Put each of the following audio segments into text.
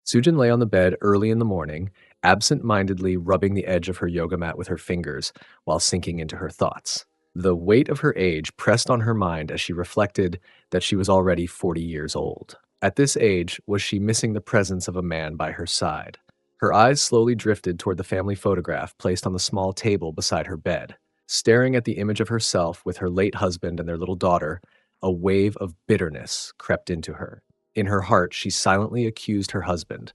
Sujin lay on the bed early in the morning, absent-mindedly rubbing the edge of her yoga mat with her fingers while sinking into her thoughts. The weight of her age pressed on her mind as she reflected that she was already 40 years old. At this age, was she missing the presence of a man by her side? Her eyes slowly drifted toward the family photograph placed on the small table beside her bed. Staring at the image of herself with her late husband and their little daughter, a wave of bitterness crept into her. In her heart, she silently accused her husband,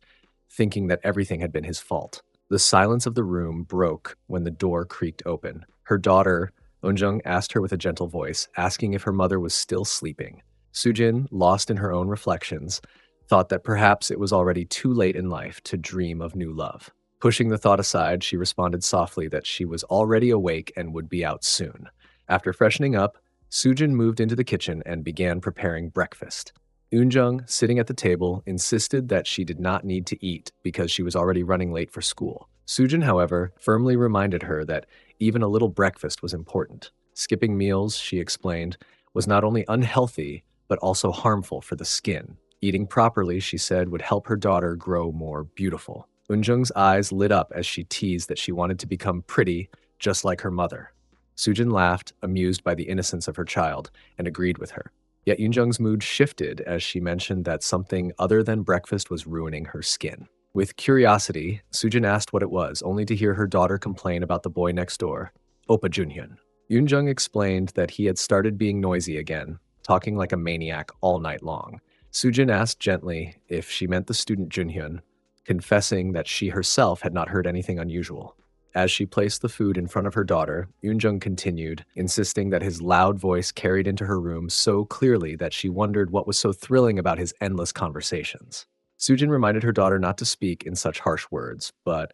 thinking that everything had been his fault. The silence of the room broke when the door creaked open. Her daughter, Eunjung, asked her with a gentle voice, asking if her mother was still sleeping. Sujin, lost in her own reflections, thought that perhaps it was already too late in life to dream of new love. Pushing the thought aside, she responded softly that she was already awake and would be out soon. After freshening up, Sujin moved into the kitchen and began preparing breakfast. Eunjung, sitting at the table, insisted that she did not need to eat because she was already running late for school. Sujin, however, firmly reminded her that even a little breakfast was important. Skipping meals, she explained, was not only unhealthy, but also harmful for the skin. Eating properly, she said, would help her daughter grow more beautiful. Eunjung's eyes lit up as she teased that she wanted to become pretty, just like her mother. Sujin laughed, amused by the innocence of her child, and agreed with her. Yet Yoonjung's mood shifted as she mentioned that something other than breakfast was ruining her skin. With curiosity, Sujin asked what it was, only to hear her daughter complain about the boy next door, Oppa Junhyun. Yoonjung explained that he had started being noisy again, talking like a maniac all night long. Sujin asked gently if she meant the student Junhyun, confessing that she herself had not heard anything unusual. As she placed the food in front of her daughter, Yoonjung continued, insisting that his loud voice carried into her room so clearly that she wondered what was so thrilling about his endless conversations. Sujin reminded her daughter not to speak in such harsh words, but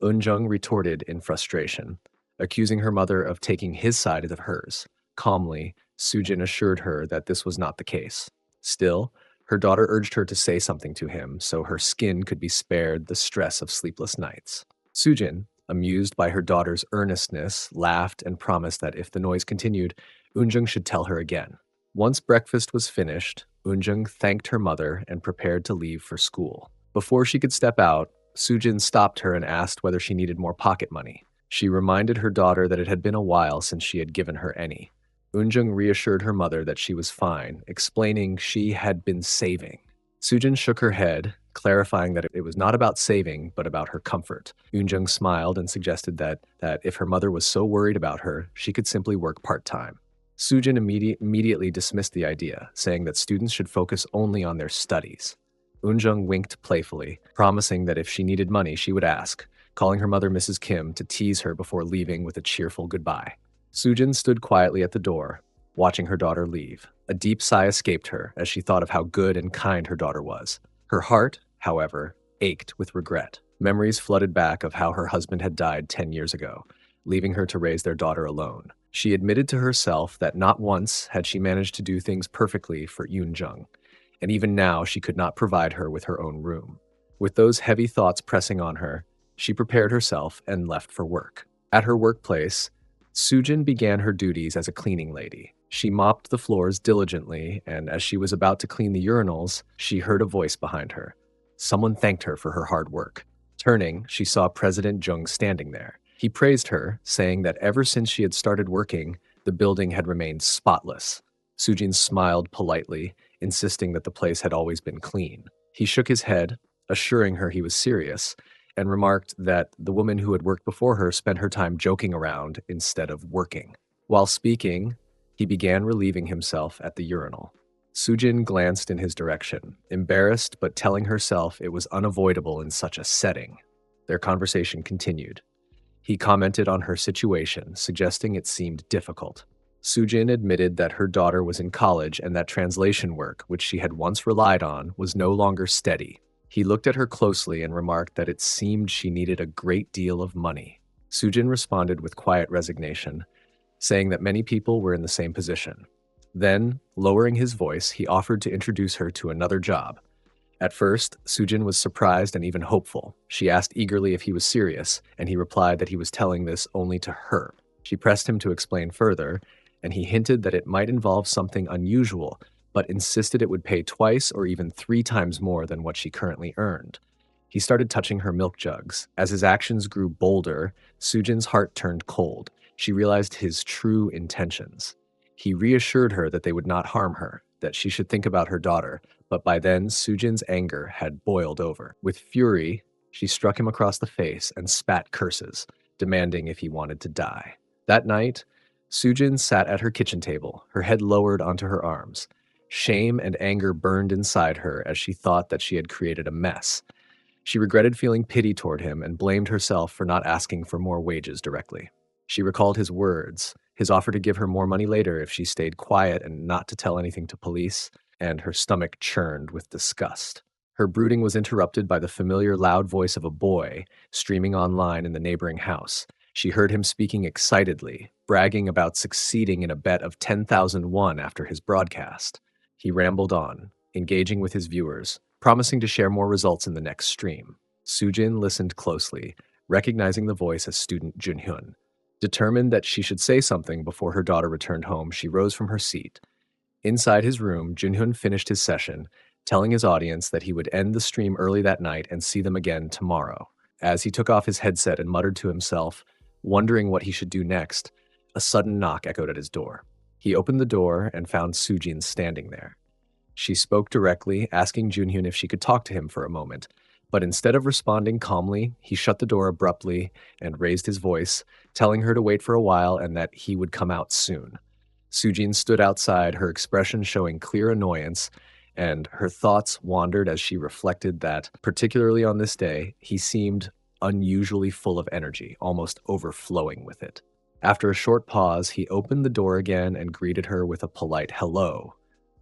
Eunjung retorted in frustration, accusing her mother of taking his side of hers. Calmly, Sujin assured her that this was not the case. Still, her daughter urged her to say something to him so her skin could be spared the stress of sleepless nights. Sujin, amused by her daughter's earnestness, laughed and promised that if the noise continued, Eunjung should tell her again. Once breakfast was finished, Eunjung thanked her mother and prepared to leave for school. Before she could step out, Sujin stopped her and asked whether she needed more pocket money. She reminded her daughter that it had been a while since she had given her any. Eunjung reassured her mother that she was fine, explaining she had been saving. Sujin shook her head, clarifying that it was not about saving, but about her comfort. Eunjung smiled and suggested that if her mother was so worried about her, she could simply work part-time. Sujin immediately dismissed the idea, saying that students should focus only on their studies. Eunjung winked playfully, promising that if she needed money, she would ask, calling her mother Mrs. Kim to tease her before leaving with a cheerful goodbye. Sujin stood quietly at the door, watching her daughter leave. A deep sigh escaped her as she thought of how good and kind her daughter was. Her heart, however, ached with regret. Memories flooded back of how her husband had died 10 years ago, leaving her to raise their daughter alone. She admitted to herself that not once had she managed to do things perfectly for Yoonjung, and even now she could not provide her with her own room. With those heavy thoughts pressing on her, she prepared herself and left for work. At her workplace, Sujin began her duties as a cleaning lady. She mopped the floors diligently, and as she was about to clean the urinals, she heard a voice behind her. Someone thanked her for her hard work. Turning, she saw President Jung standing there. He praised her, saying that ever since she had started working, the building had remained spotless. Sujin smiled politely, insisting that the place had always been clean. He shook his head, assuring her he was serious, and remarked that the woman who had worked before her spent her time joking around instead of working. While speaking, he began relieving himself at the urinal. Sujin glanced in his direction, embarrassed but telling herself it was unavoidable in such a setting. Their conversation continued. He commented on her situation, suggesting it seemed difficult. Sujin admitted that her daughter was in college and that translation work, which she had once relied on, was no longer steady. He looked at her closely and remarked that it seemed she needed a great deal of money. Sujin responded with quiet resignation, saying that many people were in the same position. Then, lowering his voice, he offered to introduce her to another job. At first, Sujin was surprised and even hopeful. She asked eagerly if he was serious, and he replied that he was telling this only to her. She pressed him to explain further, and he hinted that it might involve something unusual, but insisted it would pay twice or even 3 times more than what she currently earned. He started touching her milk jugs. As his actions grew bolder, Sujin's heart turned cold. She realized his true intentions. He reassured her that they would not harm her, that she should think about her daughter, but by then Sujin's anger had boiled over. With fury, she struck him across the face and spat curses, demanding if he wanted to die. That night, Sujin sat at her kitchen table, her head lowered onto her arms. Shame and anger burned inside her as she thought that she had created a mess. She regretted feeling pity toward him and blamed herself for not asking for more wages directly. She recalled his words, his offer to give her more money later if she stayed quiet and not to tell anything to police, and her stomach churned with disgust. Her brooding was interrupted by the familiar loud voice of a boy streaming online in the neighboring house. She heard him speaking excitedly, bragging about succeeding in a bet of 10,000 won after his broadcast. He rambled on, engaging with his viewers, promising to share more results in the next stream. Sujin listened closely, recognizing the voice as student Junhyun. Determined that she should say something before her daughter returned home, she rose from her seat. Inside his room, Junhyun finished his session, telling his audience that he would end the stream early that night and see them again tomorrow. As he took off his headset and muttered to himself, wondering what he should do next, a sudden knock echoed at his door. He opened the door and found Sujin standing there. She spoke directly, asking Junhyun if she could talk to him for a moment, but instead of responding calmly, he shut the door abruptly and raised his voice, telling her to wait for a while and that he would come out soon. Sujin stood outside, her expression showing clear annoyance, and her thoughts wandered as she reflected that, particularly on this day, he seemed unusually full of energy, almost overflowing with it. After a short pause, he opened the door again and greeted her with a polite hello,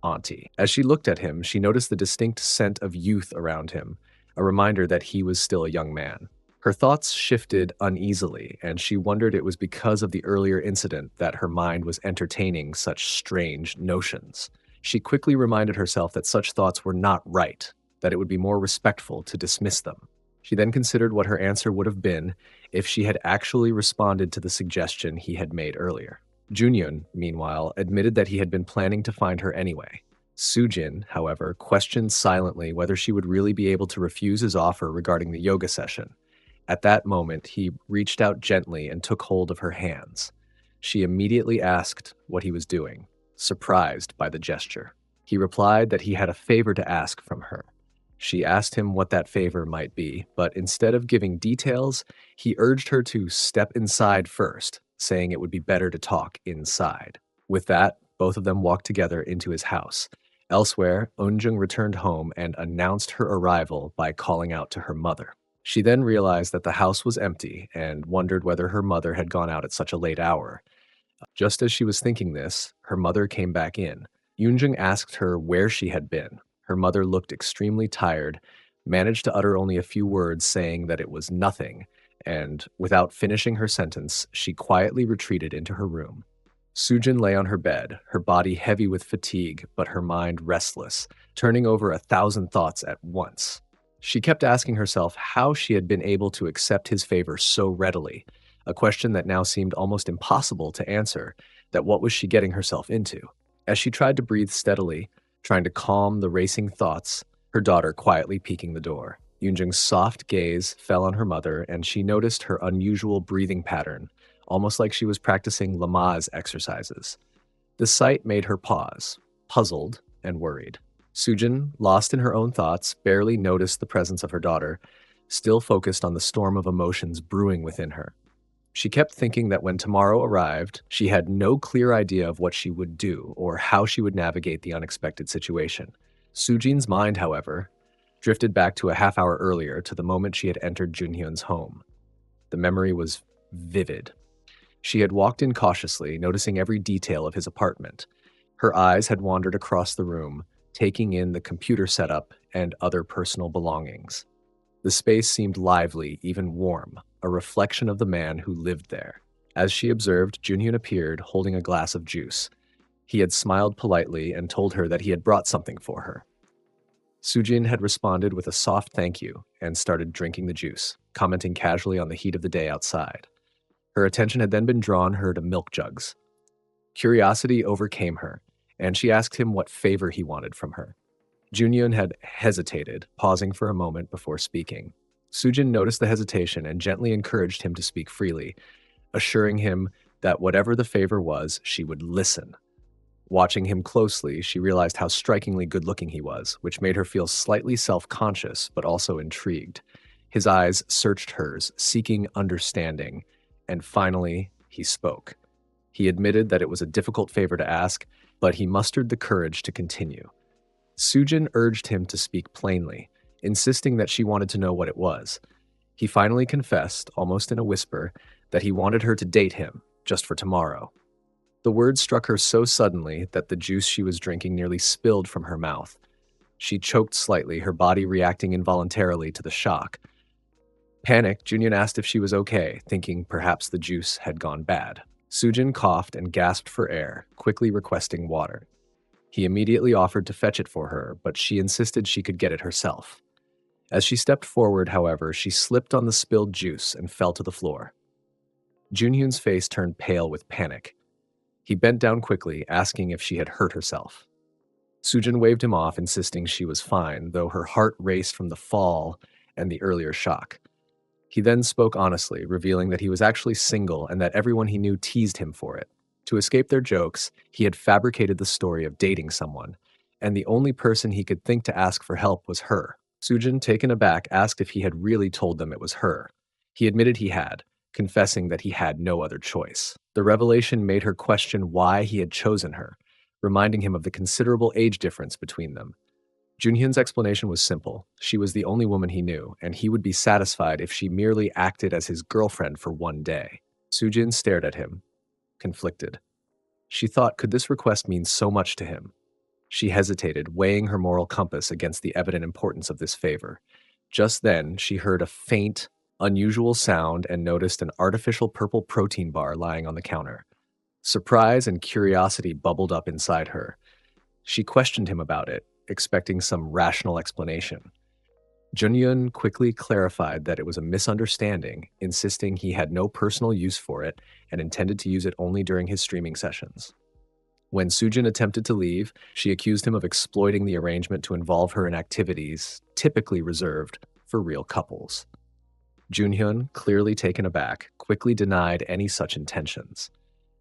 Auntie. As she looked at him, she noticed the distinct scent of youth around him, a reminder that he was still a young man. Her thoughts shifted uneasily, and she wondered it was because of the earlier incident that her mind was entertaining such strange notions. She quickly reminded herself that such thoughts were not right, that it would be more respectful to dismiss them. She then considered what her answer would have been if she had actually responded to the suggestion he had made earlier. Junhyun, meanwhile, admitted that he had been planning to find her anyway. Sujin, however, questioned silently whether she would really be able to refuse his offer regarding the yoga session. At that moment, he reached out gently and took hold of her hands. She immediately asked what he was doing, surprised by the gesture. He replied that he had a favor to ask from her. She asked him what that favor might be, but instead of giving details, he urged her to step inside first, saying it would be better to talk inside. With that, both of them walked together into his house. Elsewhere, Eunjung returned home and announced her arrival by calling out to her mother. She then realized that the house was empty and wondered whether her mother had gone out at such a late hour. Just as she was thinking this, her mother came back in. Eunjung asked her where she had been. Her mother looked extremely tired, managed to utter only a few words saying that it was nothing, and without finishing her sentence, she quietly retreated into her room. Sujin lay on her bed, her body heavy with fatigue, but her mind restless, turning over 1,000 thoughts at once. She kept asking herself how she had been able to accept his favor so readily, a question that now seemed almost impossible to answer, that what was she getting herself into? As she tried to breathe steadily, trying to calm the racing thoughts, her daughter quietly peeking the door. Eunjung's soft gaze fell on her mother, and she noticed her unusual breathing pattern, almost like she was practicing Lamaze exercises. The sight made her pause, puzzled and worried. Sujin, lost in her own thoughts, barely noticed the presence of her daughter, still focused on the storm of emotions brewing within her. She kept thinking that when tomorrow arrived, she had no clear idea of what she would do or how she would navigate the unexpected situation. Sujin's mind, however, drifted back to a half hour earlier to the moment she had entered Junhyun's home. The memory was vivid. She had walked in cautiously, noticing every detail of his apartment. Her eyes had wandered across the room, taking in the computer setup and other personal belongings. The space seemed lively, even warm, a reflection of the man who lived there. As she observed, Junhyun appeared, holding a glass of juice. He had smiled politely and told her that he had brought something for her. Sujin had responded with a soft thank you and started drinking the juice, commenting casually on the heat of the day outside. Her attention had then been drawn to milk jugs. Curiosity overcame her, and she asked him what favor he wanted from her. Junhyun had hesitated, pausing for a moment before speaking. Sujin noticed the hesitation and gently encouraged him to speak freely, assuring him that whatever the favor was, she would listen. Watching him closely, she realized how strikingly good-looking he was, which made her feel slightly self-conscious but also intrigued. His eyes searched hers, seeking understanding, and finally, he spoke. He admitted that it was a difficult favor to ask, but he mustered the courage to continue. Sujin urged him to speak plainly, insisting that she wanted to know what it was. He finally confessed, almost in a whisper, that he wanted her to date him, just for tomorrow. The words struck her so suddenly that the juice she was drinking nearly spilled from her mouth. She choked slightly, her body reacting involuntarily to the shock. Panicked, Junyun asked if she was okay, thinking perhaps the juice had gone bad. Sujin coughed and gasped for air, quickly requesting water. He immediately offered to fetch it for her, but she insisted she could get it herself. As she stepped forward, however, she slipped on the spilled juice and fell to the floor. Junhyun's face turned pale with panic. He bent down quickly, asking if she had hurt herself. Sujin waved him off, insisting she was fine, though her heart raced from the fall and the earlier shock. He then spoke honestly, revealing that he was actually single and that everyone he knew teased him for it. To escape their jokes, he had fabricated the story of dating someone, and the only person he could think to ask for help was her. Sujin, taken aback, asked if he had really told them it was her. He admitted he had, confessing that he had no other choice. The revelation made her question why he had chosen her, reminding him of the considerable age difference between them. Junhyun's explanation was simple. She was the only woman he knew, and he would be satisfied if she merely acted as his girlfriend for one day. Sujin stared at him, conflicted. She thought, could this request mean so much to him? She hesitated, weighing her moral compass against the evident importance of this favor. Just then, she heard a faint, unusual sound and noticed an artificial purple protein bar lying on the counter. Surprise and curiosity bubbled up inside her. She questioned him about it, expecting some rational explanation. Junyun quickly clarified that it was a misunderstanding, insisting he had no personal use for it and intended to use it only during his streaming sessions. When Sujin attempted to leave, she accused him of exploiting the arrangement to involve her in activities typically reserved for real couples. Junhyun, clearly taken aback, quickly denied any such intentions.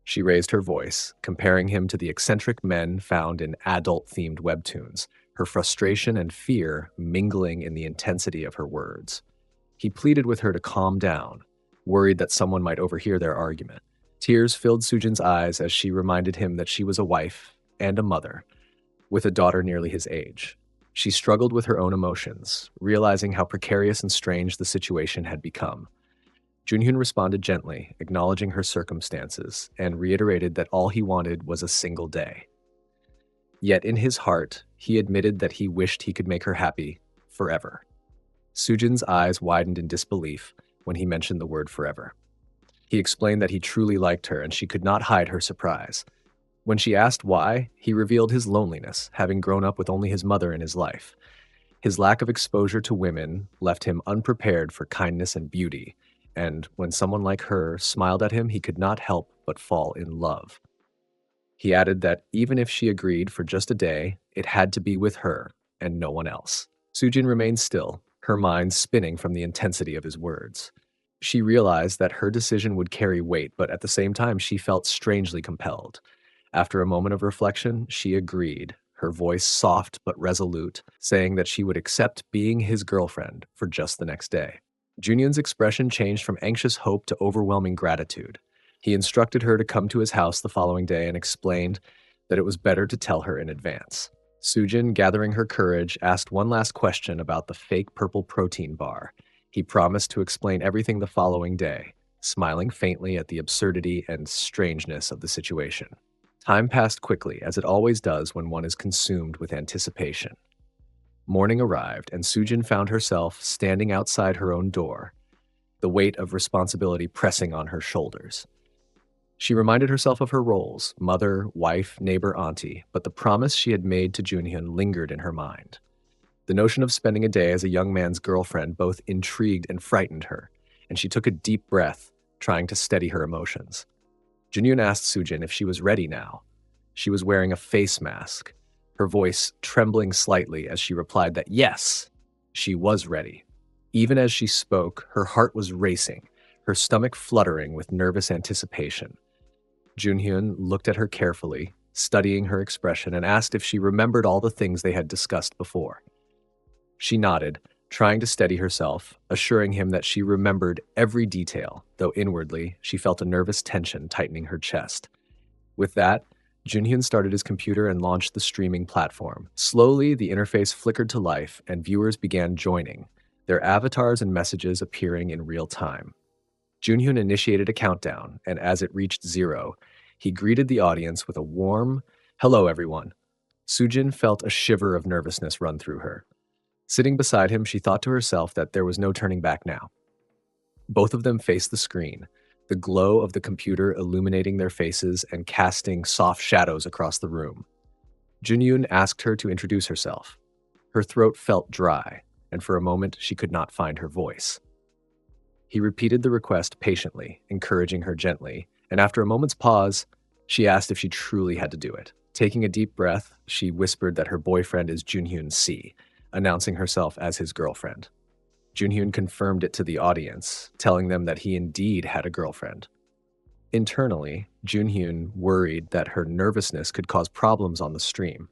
She raised her voice, comparing him to the eccentric men found in adult-themed webtoons, her frustration and fear mingling in the intensity of her words. He pleaded with her to calm down, worried that someone might overhear their argument. Tears filled Sujin's eyes as she reminded him that she was a wife and a mother, with a daughter nearly his age. She struggled with her own emotions, realizing how precarious and strange the situation had become. Junhyun responded gently, acknowledging her circumstances, and reiterated that all he wanted was a single day. Yet in his heart, he admitted that he wished he could make her happy forever. Sujin's eyes widened in disbelief when he mentioned the word forever. He explained that he truly liked her and she could not hide her surprise. When she asked why, he revealed his loneliness, having grown up with only his mother in his life. His lack of exposure to women left him unprepared for kindness and beauty, and when someone like her smiled at him, he could not help but fall in love. He added that even if she agreed for just a day, it had to be with her and no one else. Sujin remained still, her mind spinning from the intensity of his words. She realized that her decision would carry weight, but at the same time, she felt strangely compelled. After a moment of reflection, she agreed, her voice soft but resolute, saying that she would accept being his girlfriend for just the next day. Junyun's expression changed from anxious hope to overwhelming gratitude. He instructed her to come to his house the following day and explained that it was better to tell her in advance. Sujin, gathering her courage, asked one last question about the fake purple protein bar. He promised to explain everything the following day, smiling faintly at the absurdity and strangeness of the situation. Time passed quickly, as it always does when one is consumed with anticipation. Morning arrived, and Sujin found herself standing outside her own door, the weight of responsibility pressing on her shoulders. She reminded herself of her roles, mother, wife, neighbor, auntie, but the promise she had made to Junhyun lingered in her mind. The notion of spending a day as a young man's girlfriend both intrigued and frightened her, and she took a deep breath, trying to steady her emotions. Junhyun asked Sujin if she was ready now. She was wearing a face mask, her voice trembling slightly as she replied that yes, she was ready. Even as she spoke, her heart was racing, her stomach fluttering with nervous anticipation. Junhyun looked at her carefully, studying her expression, and asked if she remembered all the things they had discussed before. She nodded, trying to steady herself, assuring him that she remembered every detail, though inwardly she felt a nervous tension tightening her chest. With that, Junhyun started his computer and launched the streaming platform. Slowly, the interface flickered to life, and viewers began joining, their avatars and messages appearing in real time. Junhyun initiated a countdown, and as it reached 0, he greeted the audience with a warm, "Hello, everyone." Sujin felt a shiver of nervousness run through her. Sitting beside him, she thought to herself that there was no turning back now. Both of them faced the screen, the glow of the computer illuminating their faces and casting soft shadows across the room. Junyun asked her to introduce herself. Her throat felt dry, and for a moment she could not find her voice. He repeated the request patiently, encouraging her gently, and after a moment's pause, she asked if she truly had to do it. Taking a deep breath, she whispered that her boyfriend is Junhyun Si, announcing herself as his girlfriend. Junhyun confirmed it to the audience, telling them that he indeed had a girlfriend. Internally, Junhyun worried that her nervousness could cause problems on the stream.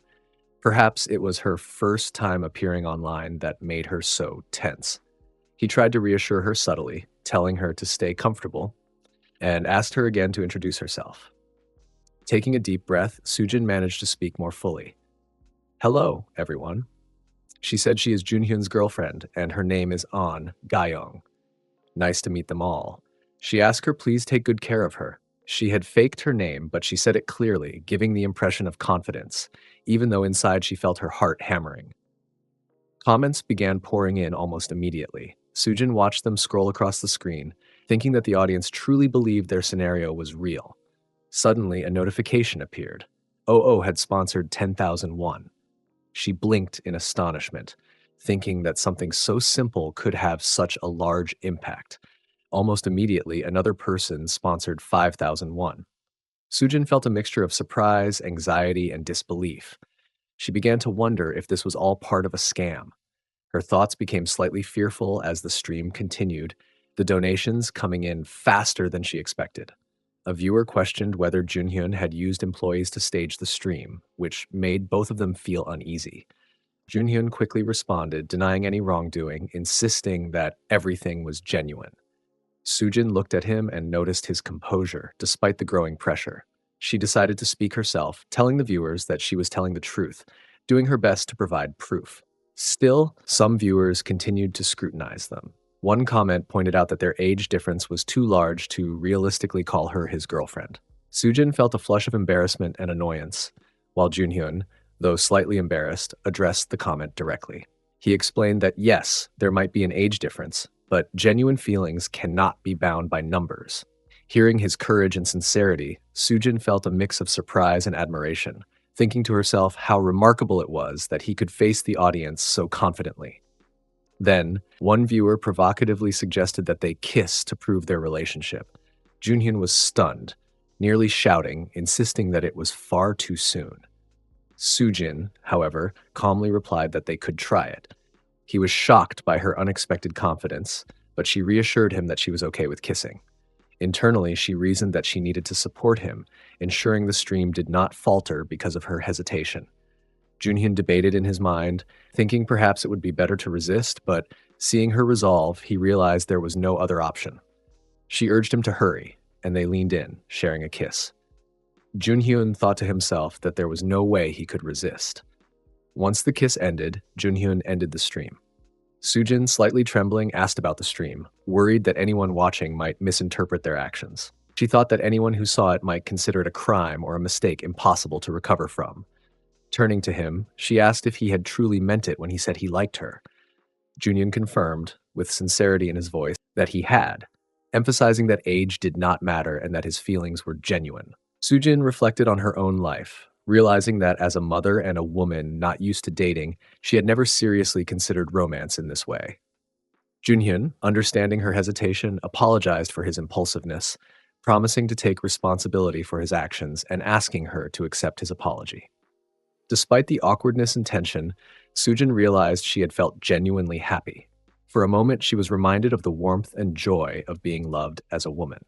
Perhaps it was her first time appearing online that made her so tense. He tried to reassure her subtly, telling her to stay comfortable, and asked her again to introduce herself. Taking a deep breath, Sujin managed to speak more fully. "Hello, everyone." She said she is Junhyun's girlfriend, and her name is An Gayong. Nice to meet them all. She asked her please take good care of her. She had faked her name, but she said it clearly, giving the impression of confidence, even though inside she felt her heart hammering. Comments began pouring in almost immediately. Sujin watched them scroll across the screen, thinking that the audience truly believed their scenario was real. Suddenly, a notification appeared. OO had sponsored 10,000 won. She blinked in astonishment, thinking that something so simple could have such a large impact. Almost immediately, another person sponsored 5,000 won. Sujin felt a mixture of surprise, anxiety, and disbelief. She began to wonder if this was all part of a scam. Her thoughts became slightly fearful as the stream continued, the donations coming in faster than she expected. A viewer questioned whether Junhyun had used employees to stage the stream, which made both of them feel uneasy. Junhyun quickly responded, denying any wrongdoing, insisting that everything was genuine. Sujin looked at him and noticed his composure, despite the growing pressure. She decided to speak herself, telling the viewers that she was telling the truth, doing her best to provide proof. Still, some viewers continued to scrutinize them. One comment pointed out that their age difference was too large to realistically call her his girlfriend. Sujin felt a flush of embarrassment and annoyance, while Junhyun, though slightly embarrassed, addressed the comment directly. He explained that yes, there might be an age difference, but genuine feelings cannot be bound by numbers. Hearing his courage and sincerity, Sujin felt a mix of surprise and admiration, thinking to herself how remarkable it was that he could face the audience so confidently. Then, one viewer provocatively suggested that they kiss to prove their relationship. Junhyun was stunned, nearly shouting, insisting that it was far too soon. Sujin, however, calmly replied that they could try it. He was shocked by her unexpected confidence, but she reassured him that she was okay with kissing. Internally, she reasoned that she needed to support him, ensuring the stream did not falter because of her hesitation. Junhyun debated in his mind, thinking perhaps it would be better to resist, but seeing her resolve, he realized there was no other option. She urged him to hurry, and they leaned in, sharing a kiss. Junhyun thought to himself that there was no way he could resist. Once the kiss ended, Junhyun ended the stream. Sujin, slightly trembling, asked about the stream, worried that anyone watching might misinterpret their actions. She thought that anyone who saw it might consider it a crime or a mistake impossible to recover from. Turning to him, she asked if he had truly meant it when he said he liked her. Junhyun confirmed, with sincerity in his voice, that he had, emphasizing that age did not matter and that his feelings were genuine. Sujin reflected on her own life, realizing that as a mother and a woman not used to dating, she had never seriously considered romance in this way. Junhyun, understanding her hesitation, apologized for his impulsiveness, promising to take responsibility for his actions and asking her to accept his apology. Despite the awkwardness and tension, Sujin realized she had felt genuinely happy. For a moment, she was reminded of the warmth and joy of being loved as a woman.